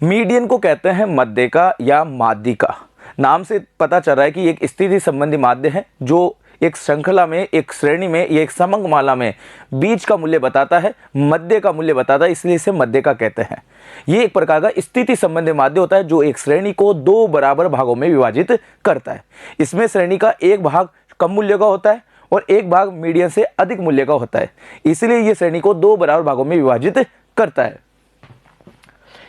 Median को कहते हैं मध्यिका या माध्यिका। नाम से पता चल रहा है कि एक स्थिति संबंधी माध्य है जो एक श्रृंखला में, एक श्रेणी में या एक समंग माला में बीच का मूल्य बताता है, मध्य का मूल्य बताता है, इसलिए इसे मध्यिका कहते हैं। ये एक प्रकार का स्थिति संबंधी माध्य होता है जो एक श्रेणी को दो बराबर भागों में विभाजित करता है। इसमें श्रेणी का एक भाग कम मूल्य का होता है और एक भाग मीडियन से अधिक मूल्य का होता है, इसलिए ये श्रेणी को दो बराबर भागों में विभाजित करता है।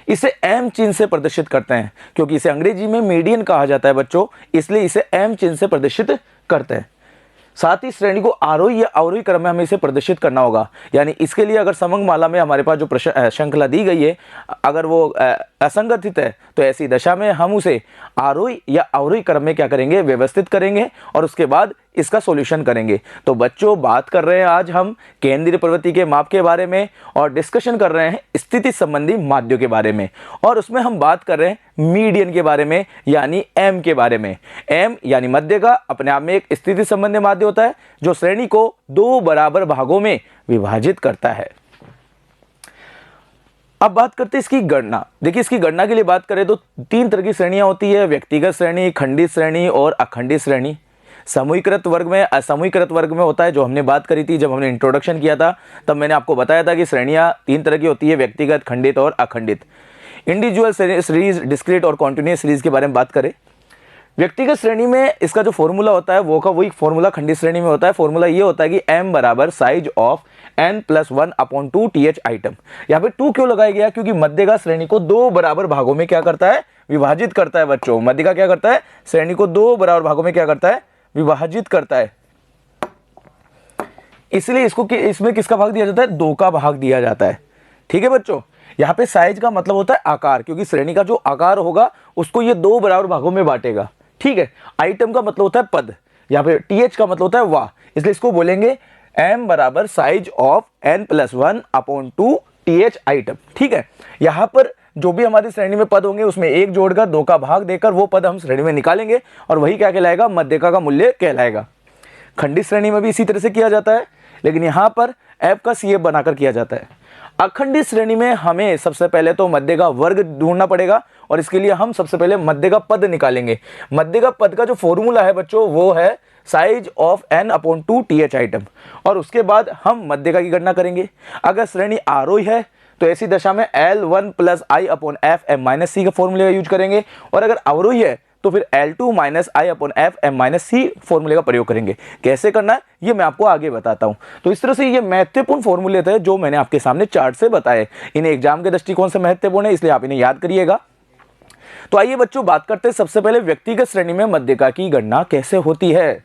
इसे एम चिन्ह से प्रदर्शित करते हैं क्योंकि इसे अंग्रेजी में मीडियन कहा जाता है बच्चों, इसलिए इसे एम चिन्ह से प्रदर्शित करते हैं। साथ ही श्रेणी को आरोही या अवरोही क्रम में हमें इसे प्रदर्शित करना होगा। यानी इसके लिए अगर समंग माला में हमारे पास जो श्रृंखला दी गई है अगर वो असंगठित है तो ऐसी दशा में हम उसे आरोही या अवरोही क्रम में क्या करेंगे, व्यवस्थित करेंगे और उसके बाद इसका सॉल्यूशन करेंगे। तो बच्चों बात कर रहे हैं आज हम केंद्रीय प्रवृत्ति के माप के बारे में और डिस्कशन कर रहे हैं स्थिति संबंधी माध्यों के बारे में, और उसमें हम बात कर रहे हैं मीडियन के बारे में यानी एम के बारे में। एम यानी मध्य का अपने आप में एक स्थिति संबंधी माध्य होता है जो श्रेणी को दो बराबर भागों में विभाजित करता है। अब बात करते हैं इसकी गणना। देखिए इसकी गणना के लिए बात करें तो तीन तरह की श्रेणियां होती है, व्यक्तिगत श्रेणी, खंडित श्रेणी और अखंडित श्रेणी। समूहीकृत वर्ग में, असमूहीकृत वर्ग में होता है जो हमने बात करी थी जब हमने इंट्रोडक्शन किया था, तब मैंने आपको बताया था कि श्रेणियां तीन तरह की होती है, व्यक्तिगत, खंडित और अखंडित। इंडिविजुअल सीरीज, डिस्क्रीट और कॉन्टिन्यूअस सीरीज के बारे में बात करें। व्यक्तिगत श्रेणी में इसका जो फॉर्मूला होता है वो का वही फॉर्मूला खंडित श्रेणी में होता है। फॉर्मूला ये होता है कि m बराबर size of n+1/2 th item. यहाँ पे 2 क्यों लगाया गया, क्योंकि मध्यिका श्रेणी को दो बराबर भागों में क्या करता है, विभाजित करता है बच्चों। मध्यिका क्या करता है, श्रेणी को दो बराबर भागों में क्या करता है, विभाजित करता है। इसलिए इसको इसमें किसका भाग दिया जाता है, दो का भाग दिया जाता है। ठीक है बच्चों, यहाँ पे साइज का मतलब होता है आकार, क्योंकि श्रेणी का जो आकार होगा उसको ये दो बराबर भागों में बांटेगा। ठीक है, आइटम का मतलब होता है पद, यहाँ पे th का मतलब होता है वाह, इसलिए इसको बोलेंगे m बराबर size of n+1/2 th item. ठीक है, यहाँ पर जो भी हमारी श्रेणी में पद होंगे उसमें एक जोड़कर दो का भाग देकर वो पद हम श्रेणी में निकालेंगे और वही क्या कहलाएगा, मध्यिका का मूल्य कहलाएगा। खंडित श्रेणी में भी इसी तरह से किया जाता है, लेकिन यहाँ पर f का CF बनाकर किया जाता है। अखंडित श्रेणी में हमें सबसे पहले तो मध्य का वर्ग ढूंढना पड़ेगा और इसके लिए हम सबसे पहले मध्य का पद निकालेंगे। मध्य का पद का जो फॉर्मूला है बच्चों वो है size of n/2 th item, और उसके बाद हम मध्यिका की गणना करेंगे। अगर श्रेणी आरोही है तो ऐसी दशा में L1 + I/f(m-c) का फॉर्मूले का यूज करेंगे, और अगर अवरोही है तो फिर L2 - I/f(m-c) फॉर्मूले का प्रयोग करेंगे। कैसे करना है ये मैं आपको आगे बताता हूं। तो इस तरह से ये महत्वपूर्ण फॉर्मूले थे जो मैंने आपके सामने चार्ट से बताए। इन्हें एग्जाम के दृष्टिकोण से महत्वपूर्ण है, इसलिए आप इन्हें याद करिएगा। तो आइए बच्चों बात करते हैं सबसे पहले व्यक्तिगत श्रेणी में मध्यिका की गणना कैसे होती है।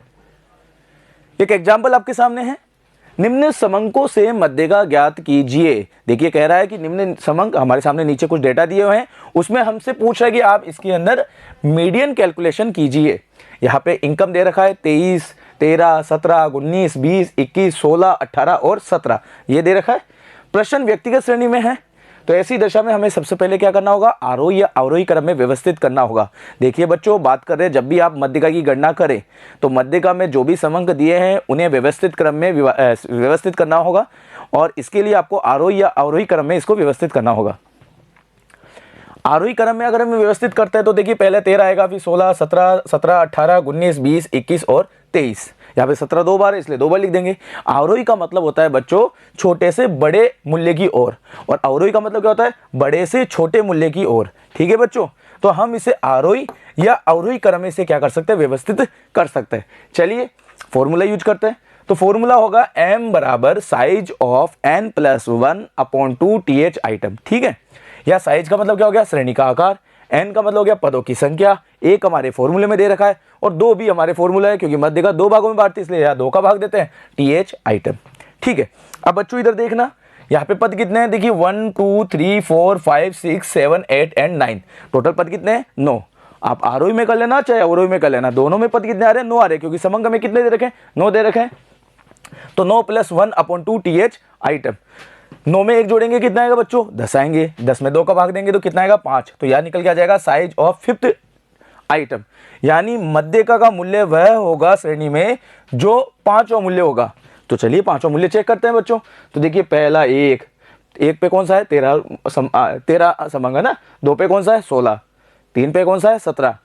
एक एग्जाम्पल आपके सामने है, निम्न समंकों से मध्यिका ज्ञात कीजिए। देखिए कह रहा है कि निम्न समंक, हमारे सामने नीचे कुछ डेटा दिए हुए हैं, उसमें हमसे पूछ रहा है कि आप इसके अंदर मीडियन कैलकुलेशन कीजिए। यहाँ पे इनकम दे रखा है 23, 13, 17, 19, 20, 21, 16, 18 और 17 ये दे रखा है। प्रश्न व्यक्तिगत श्रेणी में है तो ऐसी दशा में हमें सबसे पहले क्या करना होगा, आरोही या अवरोही क्रम में व्यवस्थित करना होगा। देखिए बच्चों बात कर रहे हैं जब भी आप मध्यिका की गणना करें तो मध्यिका में जो भी समंक दिए हैं उन्हें व्यवस्थित क्रम में व्यवस्थित करना होगा, और इसके लिए आपको आरोही या अवरोही क्रम में इसको व्यवस्थित करना होगा। आरोही क्रम में अगर हम व्यवस्थित करते हैं तो देखिए पहले 13 आएगा, फिर 16, 17, 18, 19, 20, 21 और 23। यहाँ पे 17 दो बार है इसलिए दो बार लिख देंगे। आरोही का मतलब होता है बच्चों छोटे से बड़े मूल्य की ओर, और अवरोही का मतलब क्या होता है, बड़े से छोटे मूल्य की ओर। ठीक है बच्चों, तो हम इसे आरोही या अवरोही क्रम में से क्या कर सकते हैं, व्यवस्थित कर सकते हैं। चलिए फॉर्मूला यूज करते हैं। तो फॉर्मूला होगा m बराबर size of n+1/2 th item. ठीक है, या साइज का मतलब क्या हो गया, श्रेणी का आकार, n का मतलब हो गया पदों की संख्या, एक हमारे फॉर्मूले में दे रखा है और दो भी हमारे फॉर्मूला है क्योंकि मध्यिका दो भागों में बांटती है इसलिए यहाँ दो का भाग देते हैं, th आइटम। ठीक है, अब बच्चों इधर देखना, यहाँ पे पद कितने हैं, देखिए 1 2 3 4 5 6 7 8 एंड 9, टोटल पद कितने हैं, 9। आप आरोही में कर लेना चाहे अवरोही में कर लेना, दोनों में पद कितने आ रहे हैं, 9 आ रहे हैं, क्योंकि समंक में कितने दे रखे हैं, 9 दे रखे हैं। तो 9 + 1/2 th आइटम, 9 में एक जोड़ेंगे कितना आएगा बच्चों, 10 आएंगे, 10 में 2 का भाग देंगे तो कितना आएगा, 5। तो यहाँ निकल के आ जाएगा साइज ऑफ 5th आइटम, यानी मध्यिका का मूल्य वह होगा श्रेणी में जो 5वां मूल्य होगा। तो चलिए 5वां मूल्य चेक करते हैं बच्चों। तो देखिए पहला 1, 1 पे कौन सा है 13 समंग है ना, 2 पे कौन सा है 16, 3 पे कौन सा है 17,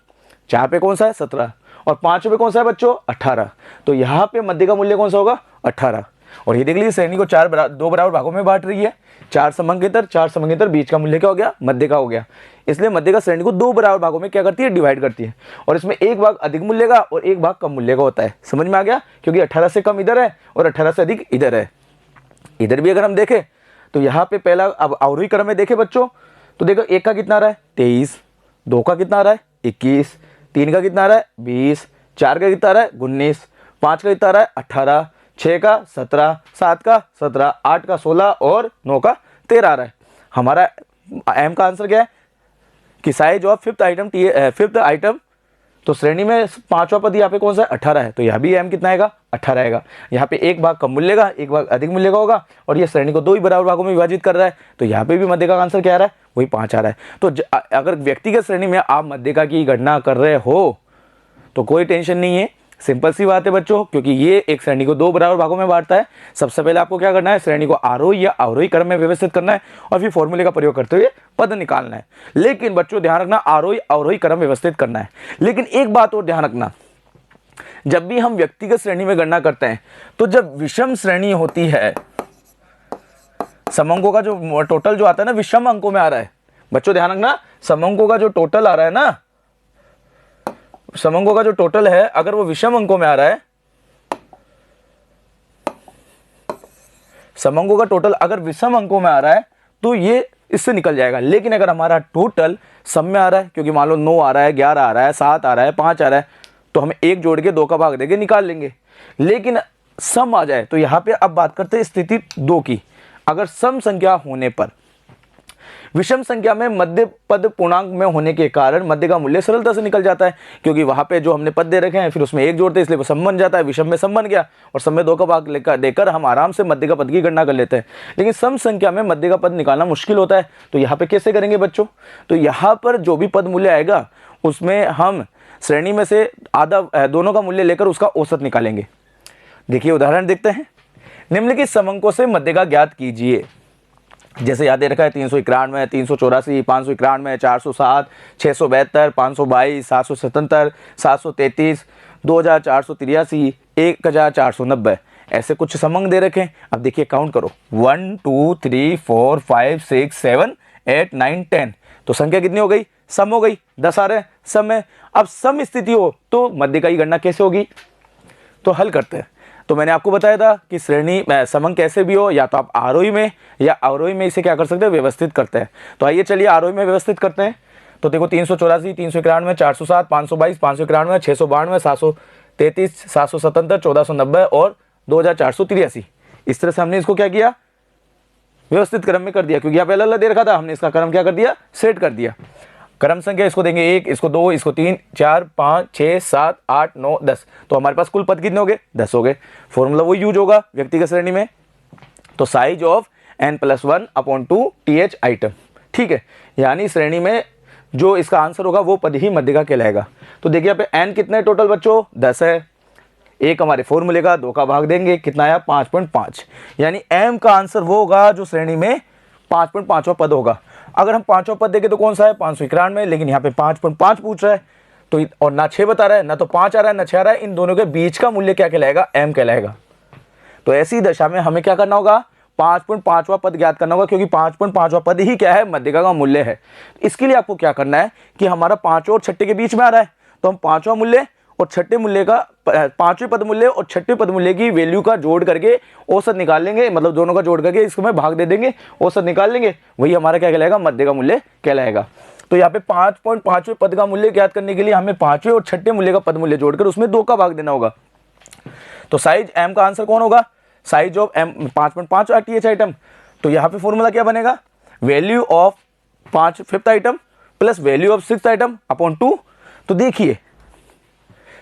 4 पे कौन सा है 17 और 5 पे कौन सा है बच्चों 18। तो यहाँ पे मध्य का मूल्य कौन सा होगा 18। और ये देख लीजिए श्रेणी को दो बराबर भागों में बांट रही है, 4 समंगेतर 4 समंगेतर, बीच का मूल्य क्या हो गया मध्य का हो गया। इसलिए मध्य का श्रेणी को 2 बराबर भागों में क्या करती है डिवाइड करती है, और इसमें एक भाग अधिक मूल्य का और एक भाग कम मूल्य का होता है। समझ में आ गया, क्योंकि 18 से कम इधर है और 18 से अधिक इधर है। इधर भी अगर हम देखें तो यहाँ पे पहला अब अवरोही क्रम में देखें बच्चों, तो देखो 1 का कितना आ रहा है 23, 2 का कितना आ रहा है 21, 3 का कितना आ रहा है 20, 4 का कितना आ रहा है 19, 5 का कितना आ रहा है 18, 6 का 17, 7 का 17, 8 का 16 और 9 का 13 आ रहा है। हमारा एम का आंसर क्या है कि साइज ऑफ फिफ्थ आइटम, तो श्रेणी में 5वां पद यहाँ पे कौन सा है 18 है, तो यहाँ भी एम कितना आएगा 18 आएगा। यहाँ पे एक भाग कम मूल्य का एक भाग अधिक मूल्य का होगा, और ये श्रेणी को 2 ही बराबर भागों में विभाजित कर रहा है, तो यहाँ पे भी मध्य का आंसर क्या आ रहा है वही 5 आ रहा है। तो अगर व्यक्तिगत श्रेणी में आप मध्य का की गणना कर रहे हो तो कोई टेंशन नहीं है, सिंपल सी बात है बच्चों, क्योंकि ये एक श्रेणी को 2 बराबर भागों में बांटता है। सबसे पहले आपको क्या करना है, श्रेणी को आरोही या अवरोही क्रम में व्यवस्थित करना है और फिर फॉर्मूले का प्रयोग करते हुए पद निकालना है। लेकिन बच्चों ध्यान रखना, आरोही अवरोही क्रम व्यवस्थित करना है। लेकिन एक बात और ध्यान रखना, जब भी हम व्यक्तिगत श्रेणी में गणना करते हैं तो जब विषम श्रेणी होती है, समंकों का जो टोटल जो आता है ना विषम अंकों में आ रहा है, बच्चों ध्यान रखना, समंकों का जो टोटल आ रहा है ना, समंकों का जो टोटल है अगर वो विषम अंकों में आ रहा है, समंकों का टोटल अगर विषम अंकों में आ रहा है तो ये इससे निकल जाएगा। लेकिन अगर हमारा टोटल सम में आ रहा है, क्योंकि मान लो 9 आ रहा है, 11 आ रहा है, 7 आ रहा है, 5 आ रहा है, तो हमें 1 जोड़ के 2 का भाग देके निकाल लेंगे। लेकिन सम आ जाए तो यहाँ पे अब बात करते हैं स्थिति 2 की। अगर सम संख्या होने पर विषम संख्या में मध्य पद पूर्णांक में होने के कारण मध्य का मूल्य सरलता से निकल जाता है, क्योंकि वहां पे जो हमने पद दे रखे हैं फिर उसमें 1 जोड़ते हैं, इसलिए वो सम बन जाता है, विषम में सम बन गया और सम में 2 का भाग देकर हम आराम से मध्य का पद की गणना कर लेते हैं। लेकिन सम संख्या में मध्य का पद निकालना मुश्किल होता है, तो यहाँ पे कैसे करेंगे बच्चों, तो यहाँ पर जो भी पद मूल्य आएगा उसमें हम श्रेणी में से आधा दोनों का मूल्य लेकर उसका औसत निकालेंगे। देखिए उदाहरण देखते हैं, निम्नलिखित समंकों से मध्य का ज्ञात कीजिए। जैसे याद दे रखा है 391, 384, 591, 407, 672, 522, 777, 733, 2483, 1490 ऐसे कुछ समंक दे रखे हैं। अब देखिए काउंट करो 1 2 3 4 5 6 7 8 9 10, तो संख्या कितनी हो गई, सम हो गई, 10 आ रहे हैं सम में। अब सम स्थिति हो तो मध्य का की गणना कैसे होगी, तो हल करते हैं। तो मैंने आपको बताया था कि श्रेणी समंक कैसे भी हो, या तो आप आरोही में या अवरोही में इसे क्या कर सकते हैं व्यवस्थित करते हैं। तो आइए चलिए आरोही में व्यवस्थित करते हैं। तो देखो 384, 391, 407, 522, 591, 692, 733, 777, 1490 और 2483, इस तरह से हमने इसको क्या किया व्यवस्थित क्रम में कर दिया, क्योंकि यहाँ पहले अलग दे रखा था, हमने इसका क्रम क्या कर दिया सेट कर दिया। क्रम संख्या इसको देंगे 1, इसको 2, इसको 3, 4, 5, 6, 7, 8, 9, 10, तो हमारे पास कुल पद कितने हो गए 10 हो गए। फॉर्मूला वो यूज होगा व्यक्तिगत श्रेणी में, तो size of n+1/2 th item, ठीक है, यानी श्रेणी में जो इसका आंसर होगा वो पद ही मध्य का कहलाएगा। तो देखिए यहाँ पे n कितने टोटल बच्चों 10 है, एक हमारे फॉर्मूले का 2 का भाग देंगे, कितना आया 5.5, यानी m का आंसर वो होगा जो श्रेणी में 5.5वां पद होगा। अगर हम 5वां पद देखें तो कौन सा है 591, लेकिन यहाँ पे 5.5 पूछ रहा है, तो और ना 6 बता रहा है, ना तो 5 आ रहा है ना 6 आ रहा है, इन दोनों के बीच का मूल्य क्या कहलाएगा m कहलाएगा। तो ऐसी दशा में हमें क्या करना होगा 5.5वां पद ज्ञात करना होगा, क्योंकि 5.5वां पद ही क्या है मध्यका का मूल्य है। इसके लिए आपको क्या करना है कि हमारा 5 और 6 के बीच में आ रहा है, तो हम 5वां मूल्य और 6ठे मूल्य का 5वें पद मूल्य और 6ठे पद मूल्य की वैल्यू का जोड़ करके औसत निकाल लेंगे, मतलब दोनों का जोड़ करके इसको में भाग दे देंगे, औसत निकाल लेंगे, वही हमारा क्या कहलाएगा मध्य का मूल्य कहलाएगा। तो यहाँ पे 5.5वें पद का मूल्य ज्ञात करने के लिए हमें 5वें और 6ठे मूल्य का पद मूल्य जोड़कर उसमें 2 का भाग देना होगा। तो साइज m का आंसर कौन होगा, size of m 5.5 th item. तो यहाँ पे फॉर्मूला क्या बनेगा, value of 5th item plus value of 6th item upon 2। तो देखिए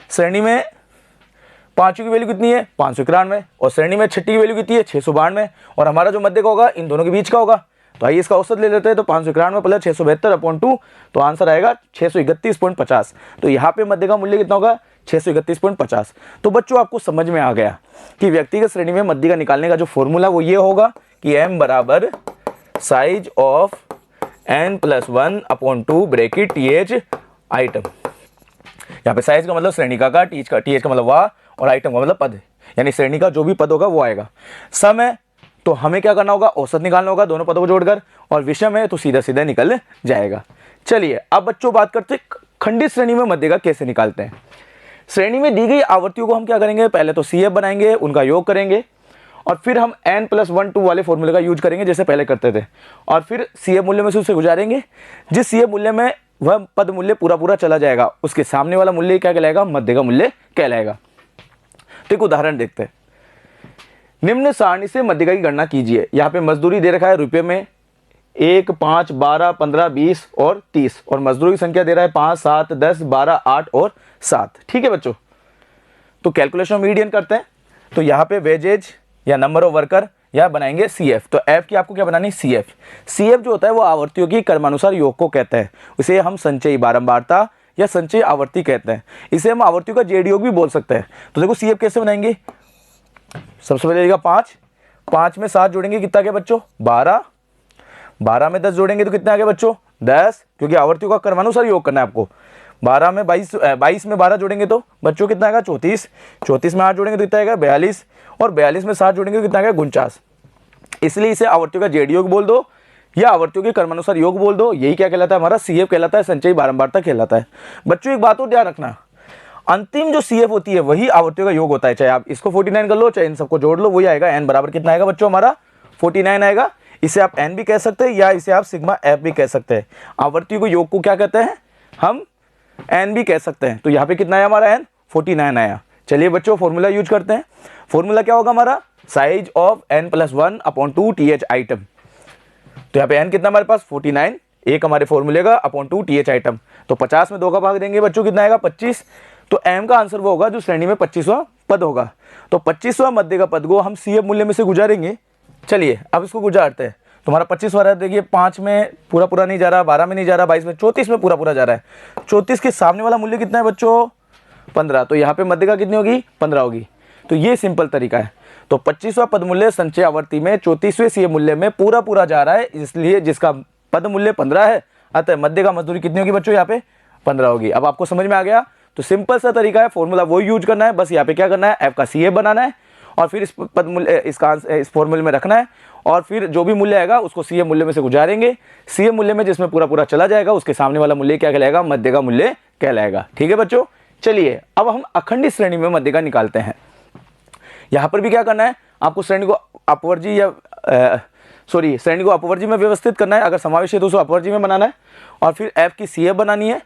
श्रेणी में 5 की वैल्यू कितनी है 591, और श्रेणी में 6 की वैल्यू कितनी है 692, और हमारा जो मध्य का होगा इन दोनों के बीच का होगा। तो आइए इसका औसत ले लेते हैं, तो 591 प्लस 672 अपॉन 2, तो आंसर आएगा 631.50। तो यहाँ पे मध्य का मूल्य कितना होगा 631.50। तो बच्चों आपको समझ में आ गया कि व्यक्तिगत श्रेणी में मध्य का निकालने का जो फॉर्मूला वो ये होगा कि m बराबर size of n+1/2 bracket th item. यहाँ पे साइज का मतलब श्रेणी का th का मतलब वाह, और आइटम का मतलब पद, यानी श्रेणी का जो भी पद होगा वो आएगा। सम है तो हमें क्या करना होगा, औसत निकालना होगा दोनों पदों को जोड़कर, और विषम है तो सीधा सीधा निकल जाएगा। चलिए अब बच्चों बात करते हैं खंडित श्रेणी में मध्य का कैसे निकालते हैं। श्रेणी में दी गई आवर्तियों को हम क्या करेंगे, पहले तो CF बनाएंगे, उनका योग करेंगे, और फिर हम n+1/2 वाले फॉर्मूले का यूज करेंगे जैसे पहले करते थे, और फिर CF मूल्य में से उससे गुजारेंगे। जिस CF मूल्य में वह पद मूल्य पूरा पूरा चला जाएगा उसके सामने वाला मूल्य क्या कहलाएगा, मध्य का मूल्य कहलाएगा। तो एक उदाहरण देखते हैं। निम्न सारणी से मध्यिका की गणना कीजिए। यहाँ पे मजदूरी दे रखा है रुपये में 1, 5, 12, 15, 20 और 30, और मजदूरों की संख्या दे रहा है 5, 7, 10, 12, 8 और 7। ठीक है बच्चों, तो कैलकुलेशन मीडियन करते हैं। तो यहाँ पे वेजेज या नंबर ऑफ वर्कर या बनाएंगे CF। तो F की आपको क्या बनानी, CF। CF जो होता है वो आवर्तियों की क्रमानुसार योग को कहते हैं। इसे हम संचयी बारंबारता या संचयी आवर्ती कहते हैं। इसे हम आवर्तियों का जेड योग भी बोल सकते हैं। तो देखो CF कैसे बनाएंगे, सबसे पहले देगा 5, 5 में 7 जोड़ेंगे कितना आ गया बच्चों, 12, 12 में 10 जोड़ेंगे तो कितना आ गया बच्चों, 10, क्योंकि आवर्तियों का क्रमानुसार योग करना है आपको। 12 में 22, 22 में 12 जोड़ेंगे तो बच्चों कितना आएगा, 34, 34 में 8 जोड़ेंगे तो कितना आएगा, 42, और 42 में 7 जोड़ेंगे तो कितना आएगा, 49। इसलिए इसे आवर्तियों का जेड योग बोल दो या आवर्तियों के क्रमानुसार योग बोल दो। यही क्या कहलाता है, हमारा CF कहलाता है, संचयी बारंबारता कहलाता है। बच्चों एक बात और ध्यान रखना, अंतिम जो CF होती है वही आवर्तियों का योग होता है। चाहे आप इसको 49 कर लो, चाहे इन सबको जोड़ लो, वही आएगा। n बराबर कितना आएगा बच्चों, हमारा 49 आएगा। इसे आप n भी कह सकते हैं या इसे आप सिग्मा f भी कह सकते हैं। आवर्तियों को योग को क्या कहते हैं, हम n भी कह सकते हैं। तो यहाँ पे कितना आया हमारा n, 49 आया। चलिए बच्चों फॉर्मूला यूज करते हैं। फॉर्मूला क्या होगा हमारा, size of n+1/2 th item. तो यहाँ पे n कितना हमारे पास 49, एक हमारे फॉर्मूले का /2 th आइटम। तो 50 में 2 का भाग देंगे बच्चों, कितना आएगा 25। तो m का आंसर वो होगा जो श्रेणी में 25वां पद होगा। तो 25वां मध्य का पद को हम CF मूल्य में से गुजारेंगे। चलिए अब इसको गुजारते हैं। तुम्हारा 25वां रहा, देखिए 5 में पूरा पूरा नहीं जा रहा, 12 में नहीं जा रहा, 22 में, 34 में पूरा पूरा जा रहा है। 34 के सामने वाला मूल्य कितना है बच्चों, 15। तो यहाँ पे मध्य का कितनी होगी, 15 होगी। तो ये सिंपल तरीका है। तो 25वां पद मूल्य संचय आवर्ती में 34वें CF मूल्य में पूरा पूरा जा रहा है, इसलिए जिसका पद मूल्य 15 है, अतः मध्य का मजदूरी कितनी होगी बच्चों, यहाँ पे 15 होगी। अब आपको समझ में आ गया। तो सिंपल सा तरीका है, फॉर्मूला वो यूज करना है, बस यहाँ पे क्या करना है, F का CF बनाना है, और फिर इस पद मूल्य इस फॉर्मूले में रखना है, और फिर जो भी मूल्य आएगा उसको CF मूल्य में से गुजारेंगे। CF मूल्य में जिसमें पूरा पूरा चला जाएगा उसके सामने वाला मूल्य क्या कहलाएगा, मध्य का मूल्य कहलाएगा। ठीक है बच्चों, चलिए अब हम अखंडित श्रेणी में मध्य का निकालते हैं। यहाँ पर भी क्या करना है, आपको श्रेणी को अपवर्जी या श्रेणी को अपवर्जी में व्यवस्थित करना है। अगर समावेशी है तो उसको अपवर्जी में बनाना है, और फिर F की CF बनानी है।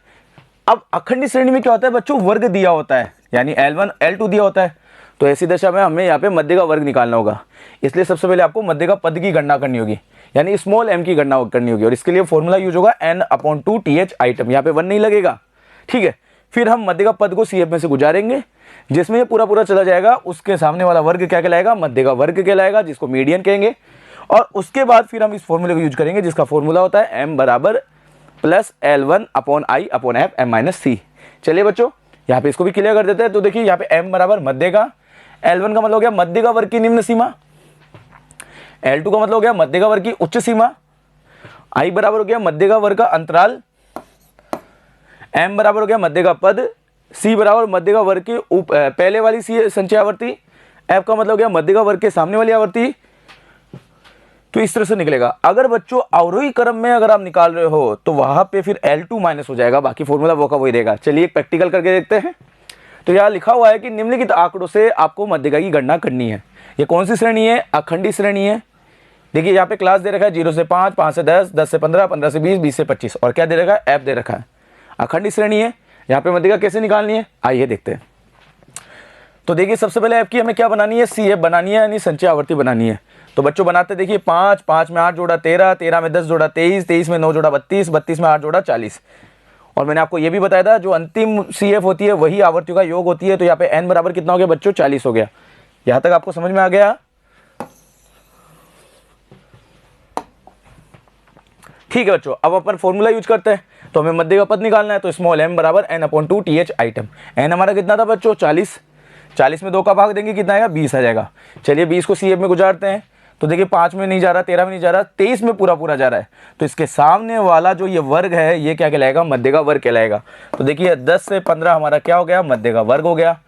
अब अखंडित श्रेणी में क्या होता है बच्चों, वर्ग दिया होता है, यानी L1 L2 दिया होता है। तो ऐसी दशा में हमें यहाँ पे मध्य का वर्ग निकालना होगा। इसलिए सबसे पहले आपको मध्य का पद की गणना करनी होगी, यानी स्मॉल m की गणना करनी होगी, और इसके लिए फॉर्मूला यूज होगा n/2 th आइटम। यहाँ पे 1 नहीं लगेगा, ठीक है। फिर हम मध्य का पद को CF में से गुजारेंगे, जिसमें ये पूरा पूरा चला जाएगा उसके सामने वाला वर्ग क्या कहलाएगा, मध्य का वर्ग कहलाएगा, जिसको मीडियन कहेंगे। और उसके बाद फिर हम इस फॉर्मूले को यूज करेंगे जिसका फॉर्मूला होता है m बराबर +L1/I/F m-c। चलिए बच्चों यहाँ पे इसको भी क्लियर कर देते हैं। तो देखिए यहाँ पे m बराबर मध्य का, L1 का मतलब हो गया मध्य का वर्ग की निम्न सीमा, L2 का मतलब हो गया मध्य का वर्ग की उच्च सीमा, I बराबर हो गया मध्य का वर्ग का अंतराल, M बराबर हो गया मध्य का पद, C बराबर मध्य का वर्ग की पहले वाली संचय आवर्ती, F का मतलब हो गया मध्य का वर्ग के सामने वाली आवर्ती। तो इस तरह से निकलेगा। अगर बच्चों अवरोही क्रम में अगर आप निकाल रहे हो तो वहां पे फिर L2 माइनस हो जाएगा, बाकी फॉर्मूला वो का वही रहेगा। चलिए एक प्रैक्टिकल करके देखते हैं। तो यहाँ लिखा हुआ है कि निम्नलिखित आंकड़ों से आपको मध्यिका की गणना करनी है। ये कौन सी श्रेणी है, अखंडी श्रेणी है। देखिए यहाँ पे क्लास दे रखा है 0 से 5, 5 से 10, 10 से 15, 15 से 20, 20 से 25, और क्या दे रखा है, F दे रखा है। अखंडी श्रेणी है। यहाँ पे मध्यिका कैसे निकालनी है, आइए देखते हैं। तो देखिए सबसे पहले F की हमें क्या बनानी है, CF बनानी है, यानी संचय आवर्ती बनानी है। तो बच्चों बनाते देखिए 5, 5 में 8 जोड़ा 13, 13 में 10 जोड़ा 23, 23 में 9 जोड़ा 32, 32 में 8 जोड़ा 40। और मैंने आपको ये भी बताया था जो अंतिम CF होती है वही आवर्तियों का योग होती है। तो यहाँ पे n बराबर कितना हो गया बच्चों, 40 हो गया। यहाँ तक आपको समझ में आ गया। ठीक है बच्चों, अब अपन फॉर्मूला यूज करते हैं। तो हमें मध्य का पद निकालना है। तो स्मॉल m बराबर n/2 th आइटम। n हमारा कितना था बच्चों, 40। 40 में 2 का भाग देंगे कितना आएगा, 20 आ जाएगा। चलिए 20 को CF में गुजारते हैं। तो देखिए 5 में नहीं जा रहा, 13 में नहीं जा रहा, 23 में पूरा पूरा जा रहा है। तो इसके सामने वाला जो ये वर्ग है ये क्या कहलाएगा, मध्य का वर्ग कहलाएगा। तो देखिए 10 से 15 हमारा क्या हो गया, मध्य का वर्ग हो गया।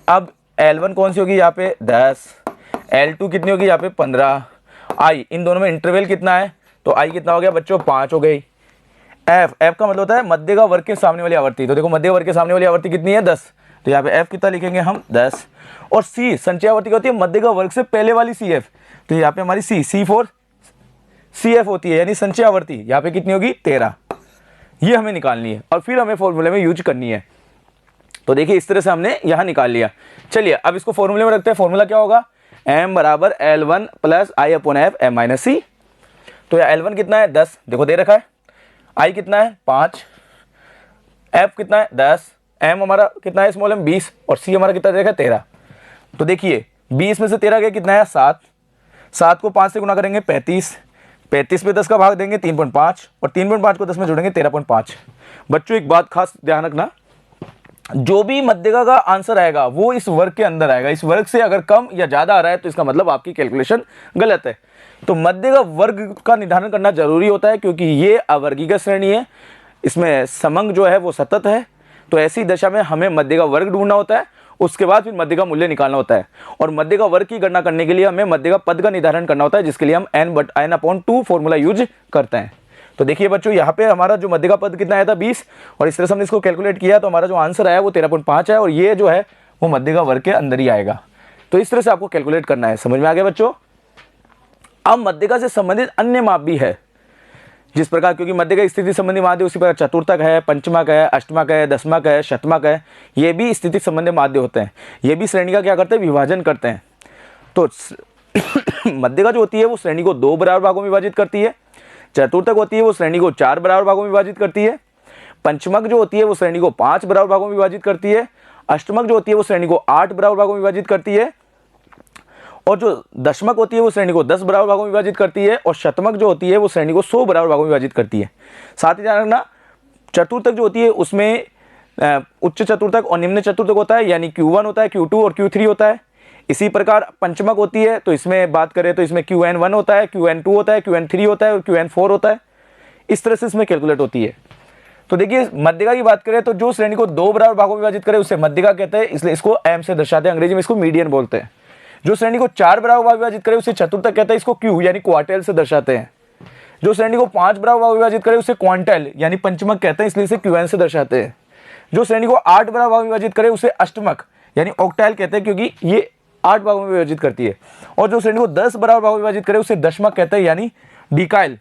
अब L1 कौन सी होगी यहाँ पे 10, L2 कितनी होगी यहाँ पे 15, I इन दोनों में इंटरवल कितना है, तो I कितना हो गया बच्चों 5 हो गई। F का मतलब होता है मध्य का वर्ग के सामने वाली आवर्ती। तो देखो मध्य वर्ग के सामने वाली आवर्ती कितनी है 10, तो यहाँ पे F कितना लिखेंगे हम 10। और C संचय आवर्ती होती है मध्य का वर्ग से पहले वाली CF, तो यहाँ पे हमारी C4 CF होती है, यानी संचय आवर्ती यहाँ पे कितनी होगी 13। ये हमें निकालनी है और फिर हमें फॉर्मूले में यूज करनी है। तो देखिए इस तरह से हमने यहाँ निकाल लिया। चलिए अब इसको फॉर्मूले में रखते हैं। फॉर्मूला क्या होगा, M बराबर L1 plus I upon F M minus C। तो यहाँ L1 कितना है 10, देखो दे रखा है, I कितना है 5, F कितना है 10, M हमारा कितना है स्मॉल m 20 और C हमारा कितना दे रखा है 13। तो देखिए 20 में से 13 गया कितना है 7, 7 को 5 से गुना करेंगे 35, 35 पे 10 का भाग देंगे 3.5 और 3.5 को 10 में जोड़ेंगे 13.5। बच्चों एक बात खास ध्यान रखना, जो भी मध्यका का आंसर आएगा वो इस वर्ग के अंदर आएगा। इस वर्ग से अगर कम या ज्यादा आ रहा है तो इसका मतलब आपकी कैलकुलेशन गलत है। तो मध्य का वर्ग का निर्धारण करना जरूरी होता है क्योंकि ये अवर्गीय श्रेणी है, इसमें समंग जो है वो सतत है। तो ऐसी दशा में हमें मध्य का वर्ग ढूंढना होता है, उसके बाद फिर मध्य का मूल्य निकालना होता है। और मध्य का वर्ग की गणना करने के लिए हमें मध्य का पद का निर्धारण करना होता है, जिसके लिए हम n/n/2 फॉर्मूला यूज करते हैं। तो देखिए बच्चों यहाँ पे हमारा जो मध्य का पद कितना आया था 20, और इस तरह से हमने इसको कैलकुलेट किया तो हमारा जो आंसर आया वो 13.5 है, और ये जो है वो मध्य का वर्ग के अंदर ही आएगा। तो इस तरह से आपको कैलकुलेट करना है। समझ में आ गया बच्चों। अब मध्यका से संबंधित अन्य माप भी है, जिस प्रकार क्योंकि मध्य का स्थिति संबंधी माध्य उसी प्रकार चतुर्थक है, पंचमक है, अष्टमक है, दशमक है, शतमक है, ये भी स्थिति संबंधी माध्य होते हैं। ये भी श्रेणी का क्या करते हैं, विभाजन करते हैं। तो मध्यका जो होती है वो श्रेणी को 2 बराबर भागों में विभाजित करती है, चतुर्थक होती है वो श्रेणी को 4 बराबर भागों में विभाजित करती है, पंचमक जो होती है वो श्रेणी को 5 बराबर भागों में विभाजित करती है, अष्टमक जो होती है वो श्रेणी को 8 बराबर भागों में विभाजित करती है, और जो दशमक होती है वो श्रेणी को 10 बराबर भागों में विभाजित करती है, और शतमक जो होती है वो श्रेणी को 100 बराबर भागों में विभाजित करती है। साथ ही ध्यान रखना चतुर्थक जो होती है उसमें उच्च चतुर्थक और निम्न चतुर्थक होता है, यानी Q1 होता है, Q2 और Q3 होता है। इसी प्रकार पंचमक होती है तो इसमें बात करें तो इसमें Qn1 होता है, Qn2 होता है, Qn3 होता है और Qn4 होता है। इस तरह से इसमें कैलकुलेट होती है। तो देखिए मध्यका की बात करें तो जो श्रेणी को 2 बराबर भागों में विभाजित करे उसे मध्यका कहते हैं, इसलिए इसको m से दर्शाते हैं, अंग्रेजी में इसको मीडियन बोलते हैं। जो श्रेणी को 4 बराबर भाग विभाजित करे उसे चतुर्थक कहते हैं, इसको Q यानी क्वार्टाइल से दर्शाते हैं। जो श्रेणी को 5 बराबर भाग विभाजित करे उसे क्वांटाइल यानी पंचमक कहते हैं, इसलिए इसे Qn से दर्शाते हैं। जो श्रेणी को 8 बराबर भाग विभाजित करे उसे अष्टमक यानी ऑक्टाइल कहते हैं, क्योंकि ये 8 भागों में विभाजित करती है। और जो श्रेणी को 10 बराबर भाग विभाजित करे उसे दशमक कहते हैं, यानी डिकाइल।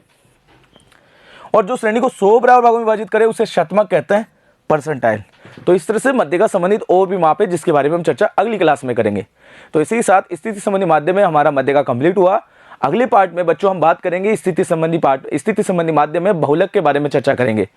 और जो श्रेणी को 100 बराबर भागों में विभाजित करे उसे शतमक कहते हैं, परसेंटाइल। तो इस तरह से मध्य का संबंधित और भी माप है जिसके बारे में हम चर्चा अगली क्लास में करेंगे। तो इसी के साथ स्थिति संबंधी माध्य में हमारा मध्य का कंप्लीट हुआ। अगले पार्ट में बच्चों हम बात करेंगे स्थिति संबंधी माध्य में बहुलक के बारे में चर्चा करेंगे।